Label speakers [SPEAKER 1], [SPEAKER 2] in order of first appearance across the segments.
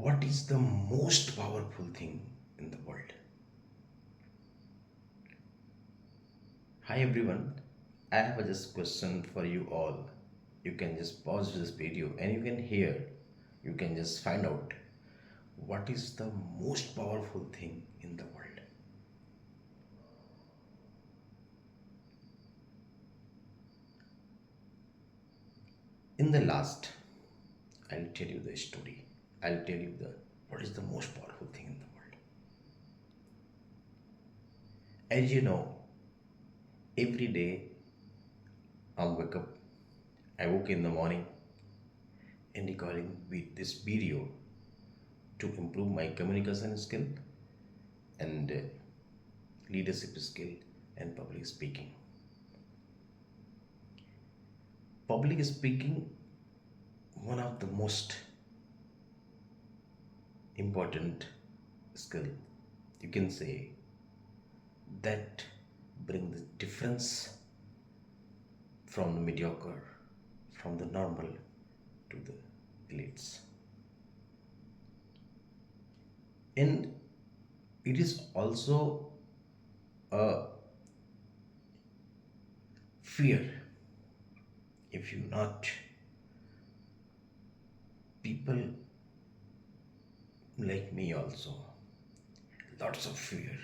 [SPEAKER 1] What is the most powerful thing in the world? Hi everyone, I have a just question for you all. You can just pause this video and you can hear, you can just find out what is the most powerful thing in the world. In the last, I'll tell you the story. I'll tell you the what is the most powerful thing in the world. As you know, every day I wake up, I woke in the morning and recording with this video to improve my communication skill and leadership skill and public speaking. Public speaking, one of the most important skill you can say that bring the difference from the mediocre, from the normal to the elites. And it is also a fear if you not people like me also lots of fear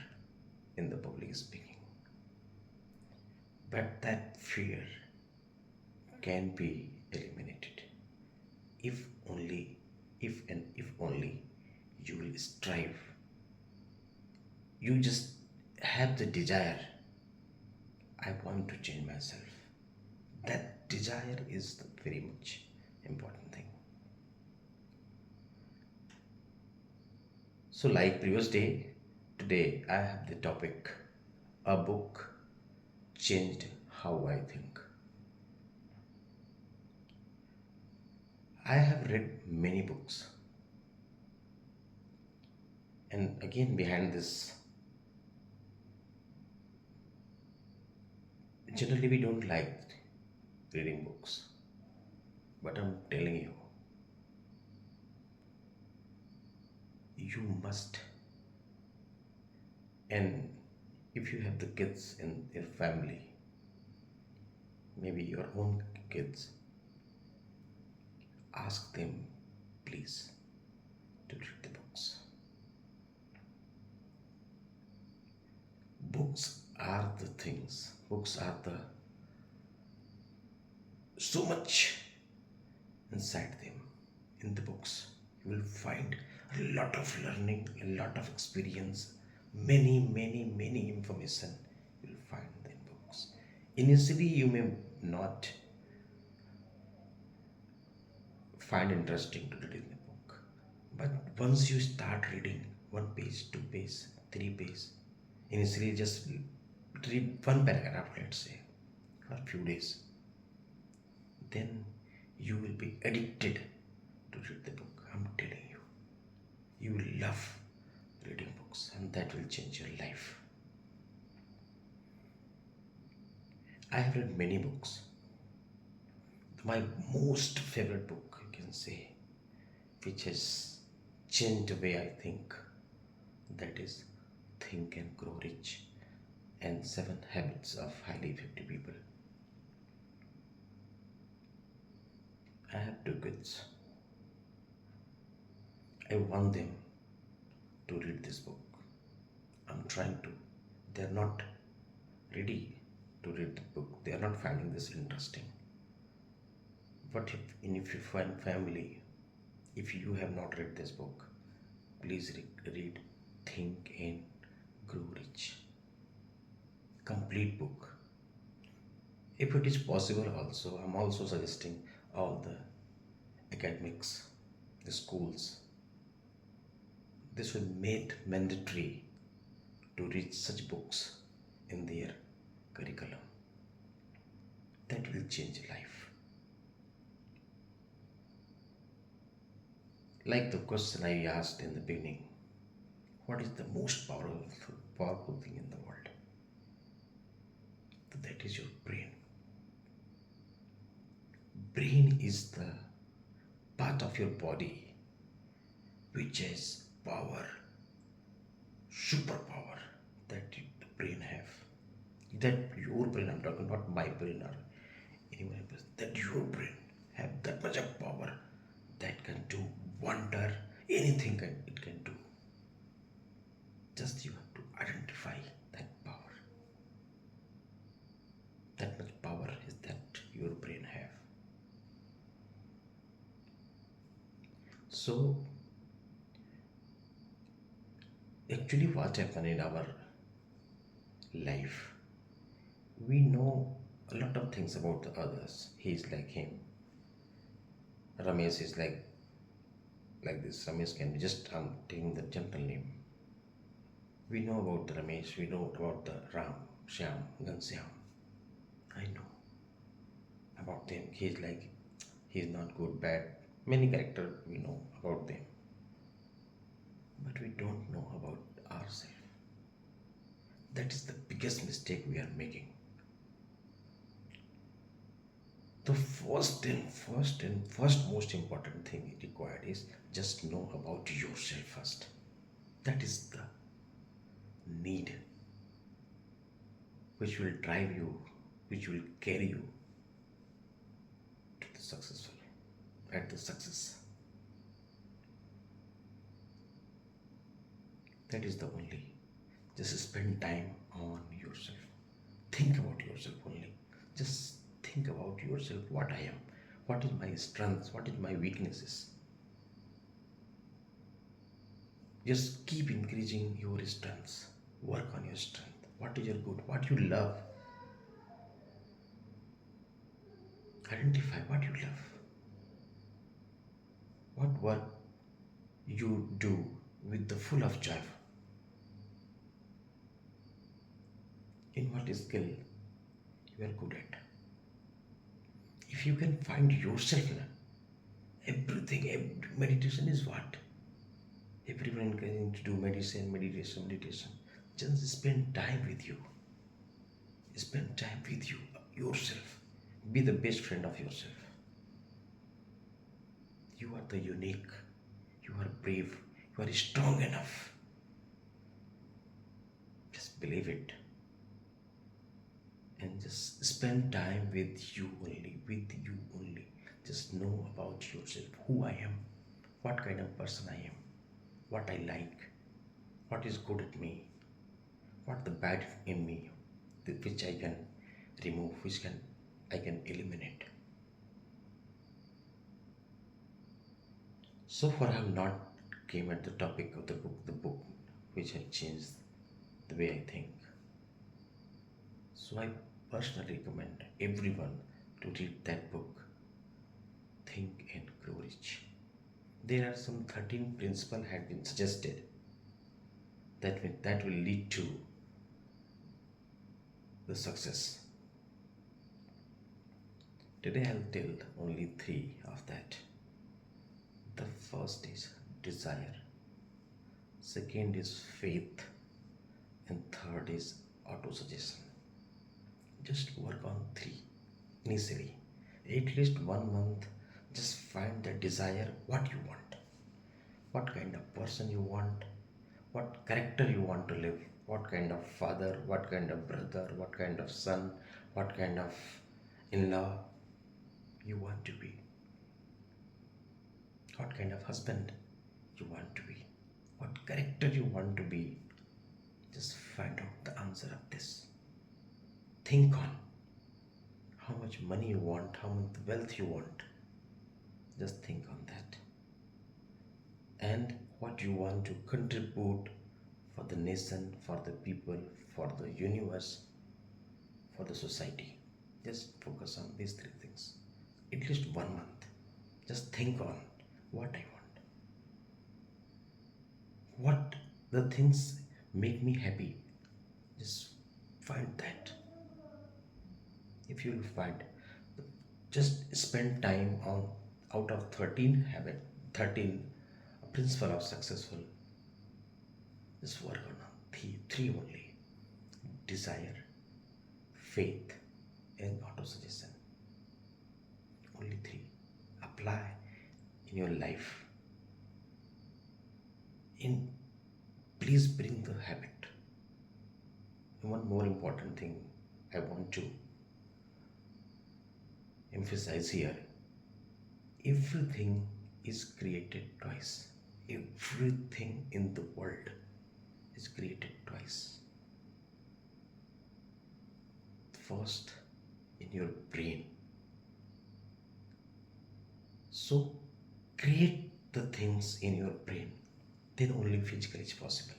[SPEAKER 1] in the public speaking, but that fear can be eliminated if only if only you will strive, you just have the desire. I want to change myself. That desire is the very much important thing. So, like previous day, today I have the topic a book changed how I think. I have read many books, and again, behind this, generally we don't like reading books, but I'm telling you, you must. And if you have the kids in your family, maybe your own kids, ask them please to read the books. Books are the things, books are the so much inside them. In the books, you will find a lot of learning, a lot of experience, many information you will find in books. Initially, you may not find interesting to read in the book, but once you start reading one page, two page, three page, initially just read one paragraph, let's say, for a few days, then you will be addicted to read the book. I'm telling you, you will love reading books, and that will change your life. I have read many books. My most favorite book, you can say, which has changed the way I think, that is Think and Grow Rich and Seven Habits of Highly Effective People. I have two kids. I want them to read this book. I'm trying to. They're not ready to read the book. They are not finding this interesting. But if you find family, if you have not read this book, please read Think and Grow Rich. Complete book. If it is possible, also, I'm also suggesting all the academics, the schools, this will make mandatory to read such books in their curriculum. That will change life. Like the question I asked in the beginning, what is the most powerful thing in the world? That is your brain. Brain is the part of your body which is power, superpower that the brain have. That your brain, I'm talking not my brain or anyone else, that your brain have that much of power that can do wonder, anything it can do. Just you have to identify that power. That much power is that your brain have. So actually what happened in our life, we know a lot of things about the others. He's like him. Ramesh is like this. Ramesh can be just taking the general name. We know about the Ramesh, we know about the Ram, Shyam, Ghanshyam. I know about them. He's not good, bad. Many characters we know about them. But we don't know about ourselves. That is the biggest mistake we are making. The first most important thing required is just know about yourself first. That is the need which will drive you, which will carry you to the successful, at the success. That is the only. Just spend time on yourself. Think about yourself only. Just think about yourself, what I am, what is my strengths, what is my weaknesses. Just keep increasing your strengths. Work on your strength. What is your good? What you love? Identify what you love. What work you do with the full of joy. In what skill you are good at. If you can find yourself, meditation is what? Everyone encouraging to do meditation. Just spend time with you. Spend time with you, yourself. Be the best friend of yourself. You are the unique. You are brave. You are strong enough. Just believe it. And just spend time with you only. With you only. Just know about yourself. Who I am. What kind of person I am. What I like. What is good at me. What the bad in me. Which I can remove. I can eliminate. So far I have not came at the topic of the book which has changed the way I think. So I personally recommend everyone to read that book, Think and Grow Rich. There are some 13 principles have been suggested that will lead to the success. Today I'll tell only 3 of that. The first is desire, second is faith, and third is auto-suggestion. Just work on 3 initially. At least 1 month, just find the desire, what you want, what kind of person you want, what character you want to live, what kind of father, what kind of brother, what kind of son, what kind of in-law you want to be, what kind of husband you want to be, what character you want to be. Just find out the answer of this. Think on how much money you want, how much wealth you want. Just think on that. And what you want to contribute for the nation, for the people, for the universe, for the society. Just focus on these 3 things. At least 1 month. Just think on what I want. What the things make me happy. Just find that. If you will find, just spend time on out of 13 principle of successful. Just work on 3 only. Desire, faith, and auto-suggestion. Only 3. Apply in your life. please bring the habit. And one more important thing I want to emphasize here, everything is created twice. Everything in the world is created twice. First, in your brain. So, create the things in your brain, then only physical is possible.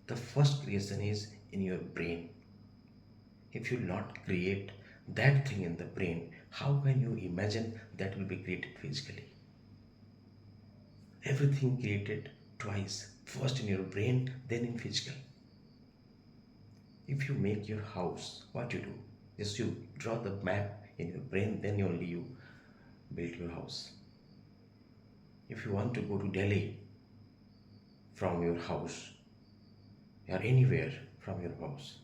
[SPEAKER 1] The first creation is in your brain. If you not create that thing in the brain, how can you imagine that will be created physically? Everything created twice, first in your brain, then in physical. If you make your house, what you do? Just you draw the map in your brain, then only you build your house. If you want to go to Delhi from your house or anywhere from your house,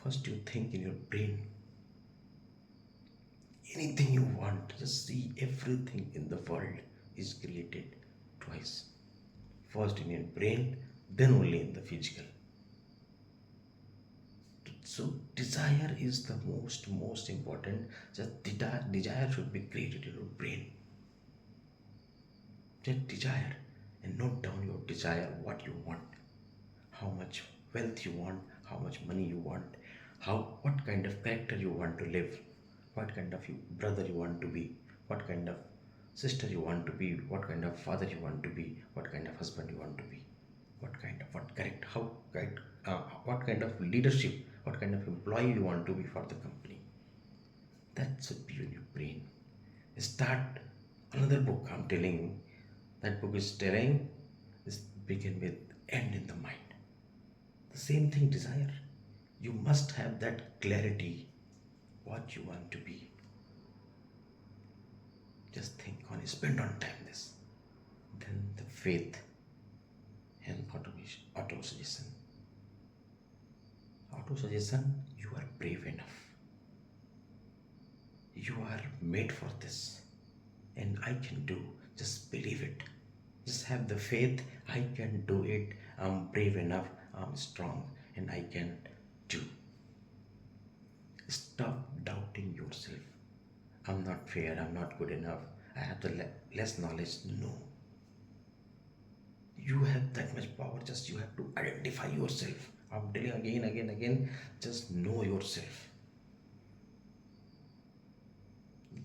[SPEAKER 1] first you think in your brain. Anything you want, just see everything in the world is created twice. First in your brain, then only in the physical. So desire is the most important. Just desire should be created in your brain. Just desire and note down your desire, what you want, how much wealth you want, how much money you want, what kind of character you want to live, what kind of brother you want to be, what kind of sister you want to be, what kind of father you want to be, what kind of husband you want to be, what character, what kind of leadership, what kind of employee you want to be for the company. That should be in your brain. Start another book. I'm telling, that book is telling, is begin with end in the mind. The same thing, desire. You must have that clarity what you want to be. Just think on, spend on time this. Then the faith and automation, auto suggestion. Auto suggestion, you are brave enough. You are made for this. And I can do. Just believe it. Just have the faith. I can do it. I'm brave enough. I'm strong. And I can do. Stop doubting yourself. I'm not fair. I'm not good enough. I have the less knowledge. No. You have that much power. Just you have to identify yourself. I'm telling again. Just know yourself.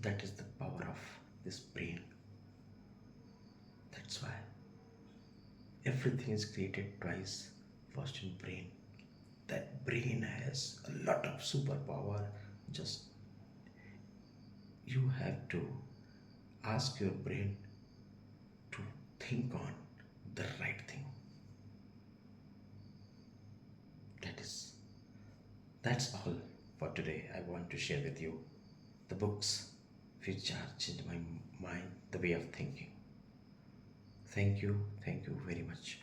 [SPEAKER 1] That is the power of this brain. That's why everything is created twice. First in brain. That brain has a lot of superpower. Just you have to ask your brain to think on the right thing. That's all for today. I want to share with you the books which are changed my mind, the way of thinking. Thank you very much.